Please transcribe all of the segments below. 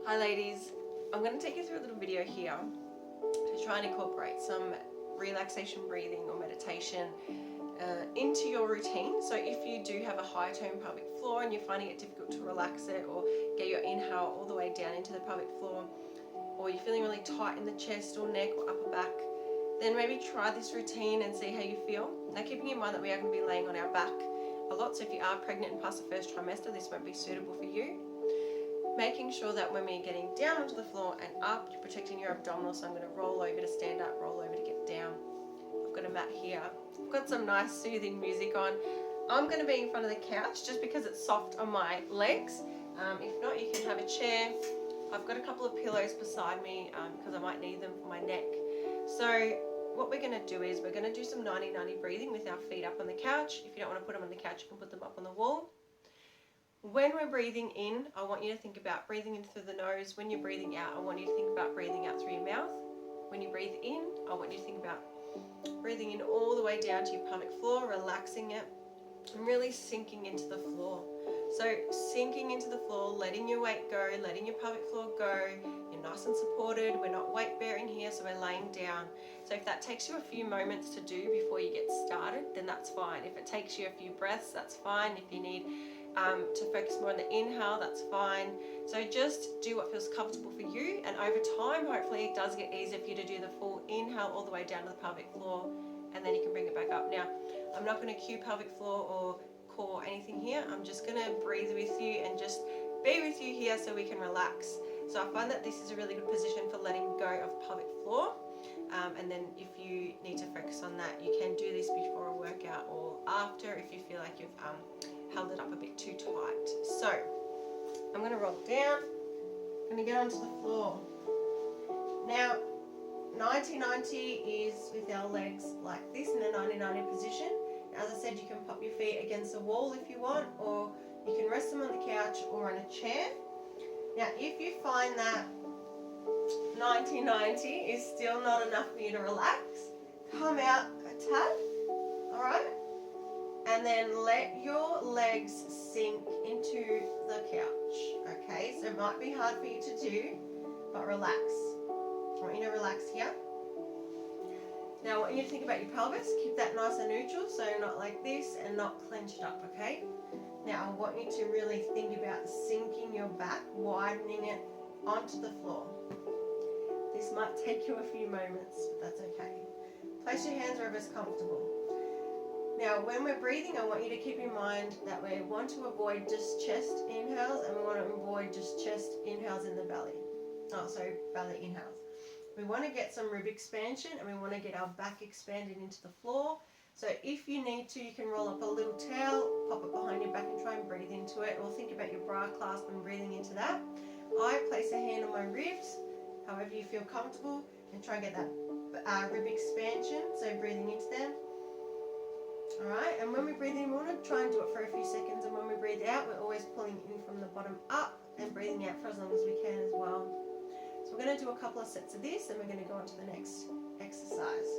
Hi ladies, I'm going to take you through a little video here to try and incorporate some relaxation breathing or meditation into your routine. So if you do have a high tone pelvic floor and you're finding it difficult to relax it or get your inhale all the way down into the pelvic floor, or you're feeling really tight in the chest or neck or upper back, then maybe try this routine and see how you feel. Now keeping in mind that we are going to be laying on our back a lot, so if you are pregnant and past the first trimester, this won't be suitable for you. Making sure that when we're getting down onto the floor and up, you're protecting your abdominal. So I'm going to roll over to stand up, roll over to get down. I've got a mat here. I've got some nice soothing music on. I'm going to be in front of the couch just because it's soft on my legs. If not, you can have a chair. I've got a couple of pillows beside me because I might need them for my neck. So what we're going to do is we're going to do some 90-90 breathing with our feet up on the couch. If you don't want to put them on the couch, you can put them up on the wall. When we're breathing in, I want you to think about breathing in through the nose. When you're breathing out, I want you to think about breathing out through your mouth. When you breathe in, I want you to think about breathing in all the way down to your pelvic floor, relaxing it, and really sinking into the floor. So sinking into the floor, letting your weight go, letting your pelvic floor go. You're nice and supported. We're not weight bearing here, so we're laying down. So if that takes you a few moments to do before you get started, then that's fine. If it takes you a few breaths, that's fine. If you need to focus more on the inhale, that's fine. So just do what feels comfortable for you, and over time hopefully it does get easier for you to do the full inhale all the way down to the pelvic floor, and then you can bring it back up. Now I'm not going to cue pelvic floor or core or anything here. I'm just going to breathe with you and just be with you here so we can relax. So I find that this is a really good position for letting go of pelvic floor, and then if you need to focus on that, you can do this before a workout or after if you feel like you've held it up a bit too tight. So I'm going to roll down, I'm going to get onto the floor. Now 90-90 is with our legs like this in a 90-90 position. As I said, you can pop your feet against the wall if you want, or you can rest them on the couch or on a chair. Now if you find that 90-90 is still not enough for you to relax, come out a tad, alright? And then let your legs sink into the couch, okay? So it might be hard for you to do, but relax. I want you to relax here. Now I want you to think about your pelvis. Keep that nice and neutral, so not like this and not clenched up, okay? Now I want you to really think about sinking your back, widening it onto the floor. This might take you a few moments, but that's okay. Place your hands wherever's comfortable. Now when we're breathing, I want you to keep in mind that we want to avoid just chest inhales, and we want to avoid just chest inhales in the belly. Belly inhales. We want to get some rib expansion, and we want to get our back expanded into the floor. So if you need to, you can roll up a little towel, pop it behind your back and try and breathe into it, or think about your bra clasp and breathing into that. I place a hand on my ribs, however you feel comfortable, and try and get that rib expansion, so breathing into them. Alright, and when we breathe in, we want to try and do it for a few seconds, and when we breathe out, we're always pulling in from the bottom up and breathing out for as long as we can as well. So we're going to do a couple of sets of this, and we're going to go on to the next exercise.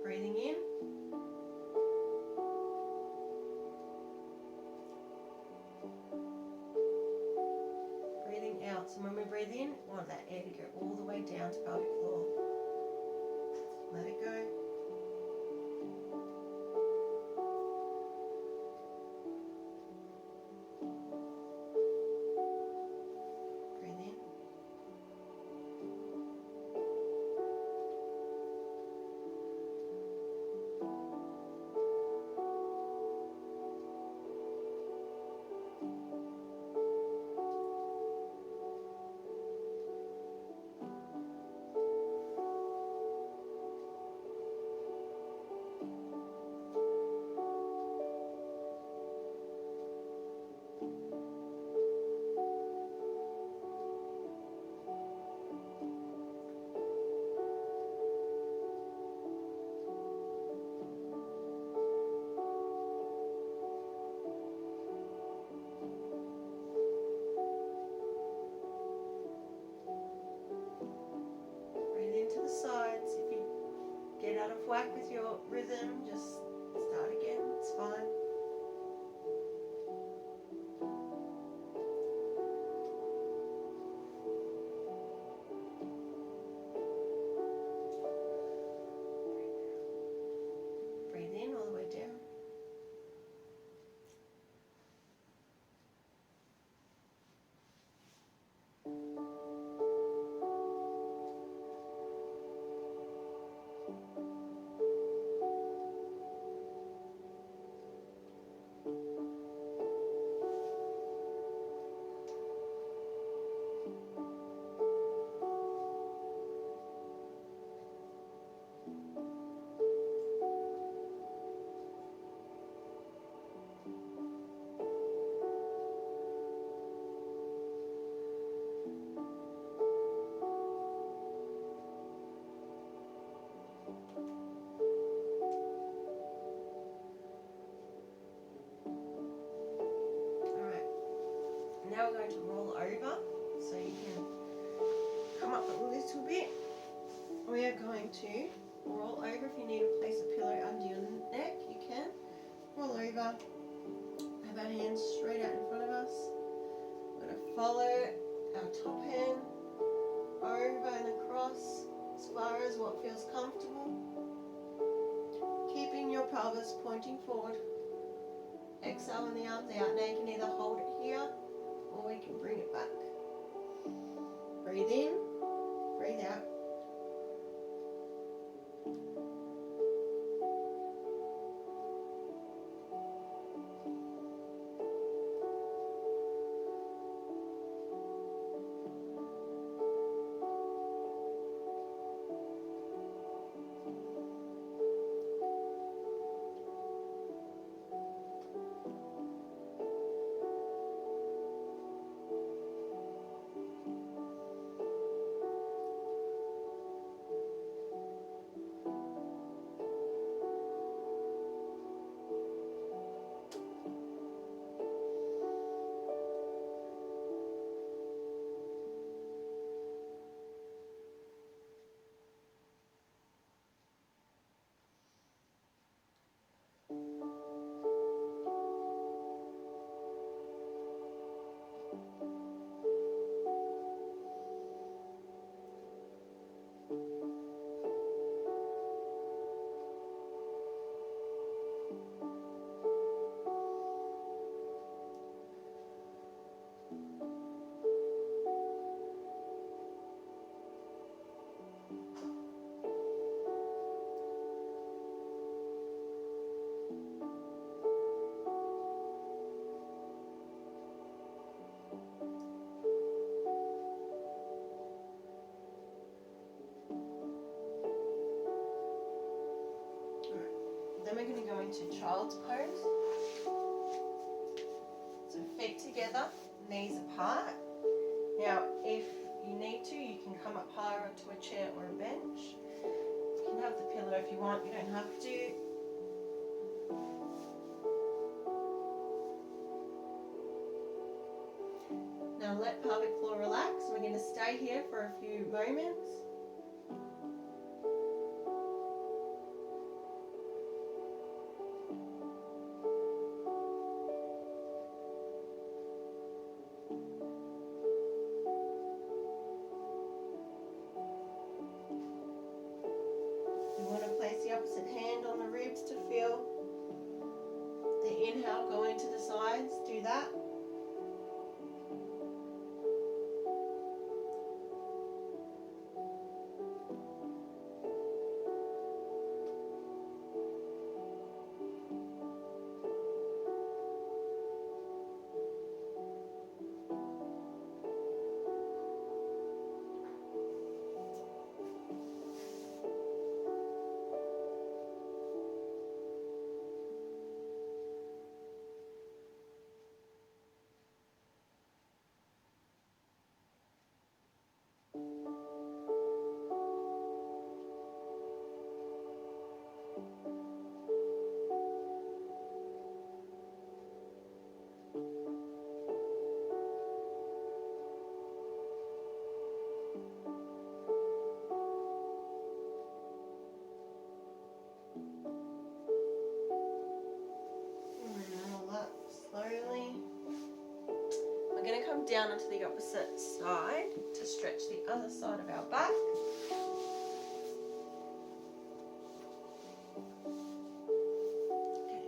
Breathing in. Breathing out. So when we breathe in, we want that air to go all the way down to pelvic floor. Let it go. Now we're going to roll over so you can come up a little bit. We are going to roll over. If you need to place a pillow under your neck, you can. Roll over. Have our hands straight out in front of us. We're going to follow our top hand over and across as far as what feels comfortable. Keeping your pelvis pointing forward. Exhale when the arms out. Now you can either hold it here or we can bring it back. Breathe in, breathe out. Then we're going to go into child's pose. So feet together, knees apart. Now if you need to, you can come up higher onto a chair or a bench. You can have the pillow if you want, you don't have to. Now let pelvic floor relax. We're going to stay here for a few moments. The opposite hand on the ribs to feel the inhale going to the sides. Do that. Slowly. We're going to come down onto the opposite side to stretch the other side of our back. Okay.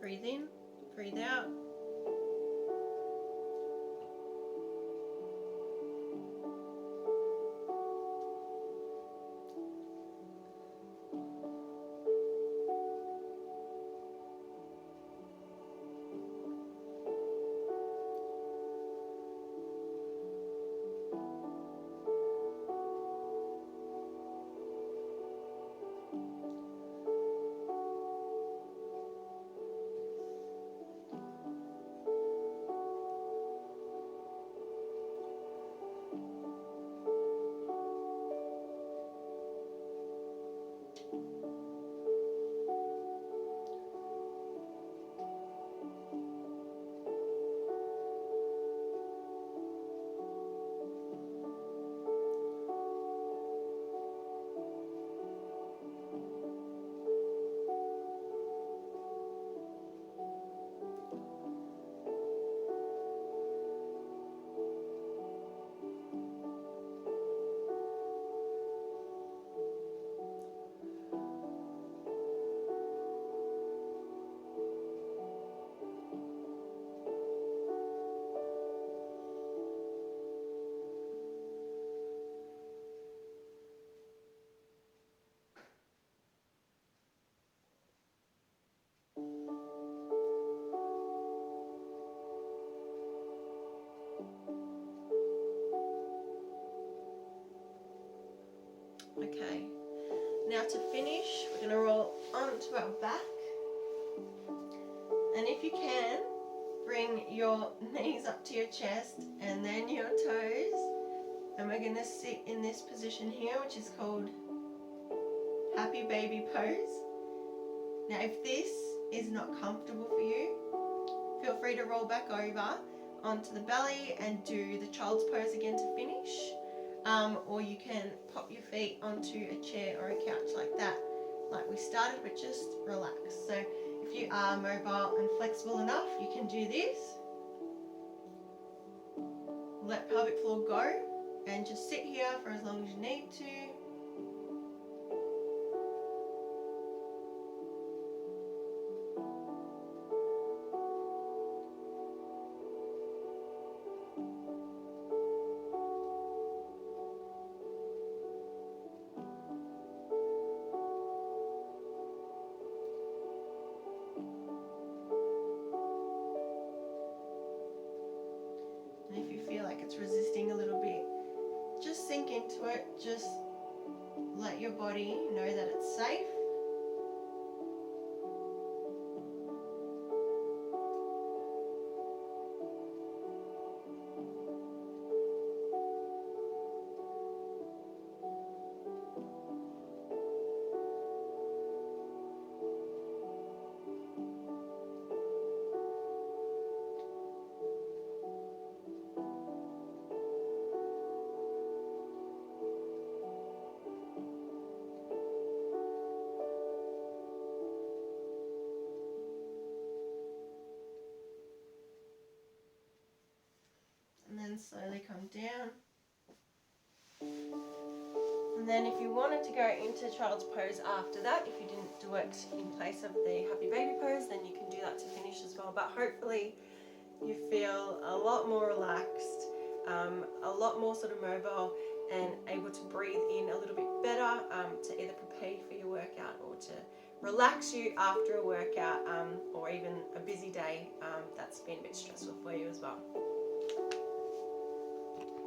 Breathe in, breathe out. Okay, now to finish, we're going to roll onto our back. And if you can, bring your knees up to your chest and then your toes. And we're going to sit in this position here, which is called happy baby pose. Now, if this is not comfortable for you, feel free to roll back over onto the belly and do the child's pose again to finish. Or you can pop your feet onto a chair or a couch like that, like we started, but just relax. So if you are mobile and flexible enough, you can do this. Let pelvic floor go and just sit here for as long as you need to. And if you feel like it's resisting a little bit, just sink into it. Just let your body know that it's safe. And then slowly come down. And then if you wanted to go into child's pose after that, if you didn't do it in place of the happy baby pose, then you can do that to finish as well. But hopefully you feel a lot more relaxed, a lot more sort of mobile, and able to breathe in a little bit better, to either prepare you for your workout or to relax you after a workout, or even a busy day that's been a bit stressful for you as well.